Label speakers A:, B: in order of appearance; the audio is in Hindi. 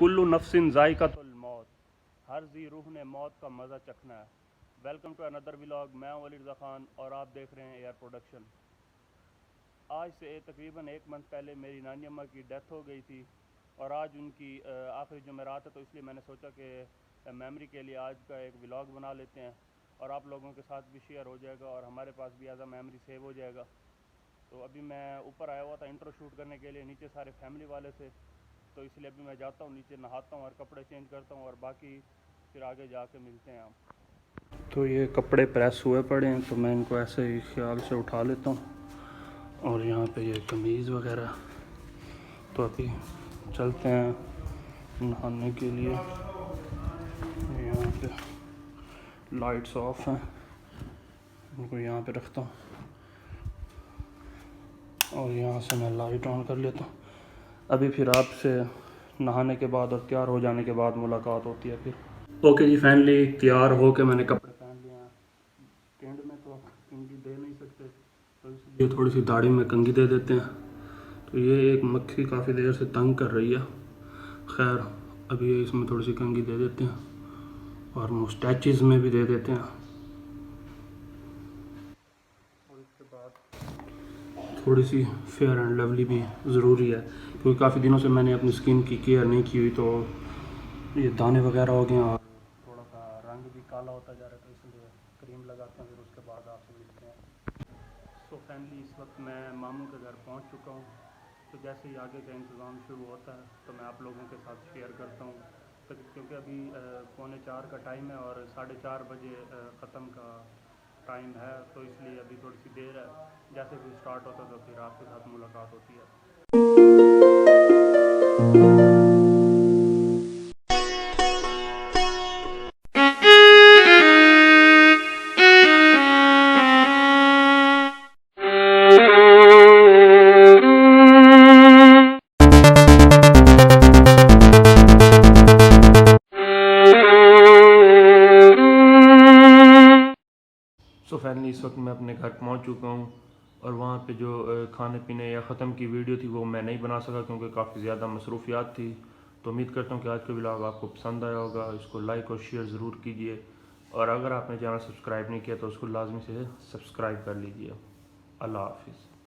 A: कुल्लु नफ्सिन ज़ाइक़तुल मौत, हर जी रूह ने मौत का मज़ा चखना है। Welcome to another vlog. मैं हूं वली रज़ा ख़ान और आप देख रहे हैं एयर प्रोडक्शन। आज से तकरीबन 1 मंथ पहले मेरी नानी अम्मा की डेथ हो गई थी और आज उनकी आखिरी जुमेरात है, तो इसलिए मैंने सोचा कि मेमोरी के लिए आज का एक व्लॉग बना लेते हैं और आप लोगों के साथ भी शेयर हो जाएगा और हमारे पास भी एज अ मेमोरी सेव हो जाएगा। तो अभी मैं ऊपर आया हुआ था इंट्रो शूट करने के लिए, नीचे सारे फैमिली वाले थे, तो इसलिए अभी मैं जाता हूँ नीचे, नहाता हूँ और कपड़े चेंज करता हूँ और बाकी फिर आगे जाके मिलते हैं हम। तो ये कपड़े प्रेस हुए पड़े हैं, तो मैं इनको ऐसे ही ख्याल से उठा लेता हूँ और यहाँ पे ये कमीज़ वगैरह। तो अभी चलते हैं नहाने के लिए। यहाँ पे लाइट्स ऑफ हैं, इनको यहाँ पे रखता हूँ और यहाँ से मैं लाइट ऑन कर लेता हूँ। अभी फिर आपसे नहाने के बाद और तैयार हो जाने के बाद मुलाकात होती है फिर। ओके जी, फाइनली तैयार हो के मैंने कपड़े पहन लिए हैं। टेंट में तो कंघी दे नहीं सकते, तो इसलिए थोड़ी सी दाढ़ी में कंघी दे देते हैं। तो ये एक मक्खी काफ़ी देर से तंग कर रही है, खैर अभी इसमें थोड़ी सी कंघी दे देते हैं और मुस्टैचेस में भी दे देते हैं। और इसके बाद थोड़ी सी फेयर एंड लवली भी ज़रूरी है, क्योंकि काफ़ी दिनों से मैंने अपनी स्किन की केयर नहीं की हुई, तो ये दाने वगैरह हो गए और थोड़ा सा रंग भी काला होता जा रहा है, तो इसलिए क्रीम लगाते हैं, फिर उसके बाद आपसे मिलते हैं। सो फाइनली इस वक्त मैं मामू के घर पहुंच चुका हूं, तो जैसे ही आगे का इंतज़ाम शुरू होता है तो मैं आप लोगों के साथ शेयर करता हूं। तो क्योंकि अभी 3:45 का टाइम है और 4:30 बजे ख़त्म का टाइम है, तो इसलिए अभी थोड़ी सी देर है। जैसे भी स्टार्ट होता है तो फिर आपके साथ मुलाकात होती है। सो फाइनली इस वक्त मैं अपने घर पहुंच चुका हूं और वहां पे जो खाने पीने या ख़त्म की वीडियो थी वो मैं नहीं बना सका क्योंकि काफ़ी ज़्यादा मसरूफियात थी। तो उम्मीद करता हूं कि आज का व्लॉग आपको पसंद आया होगा। इसको लाइक और शेयर ज़रूर कीजिए और अगर आपने चैनल सब्सक्राइब नहीं किया तो उसको लाजमी से सब्सक्राइब कर लीजिए। अल्लाह हाफिज़।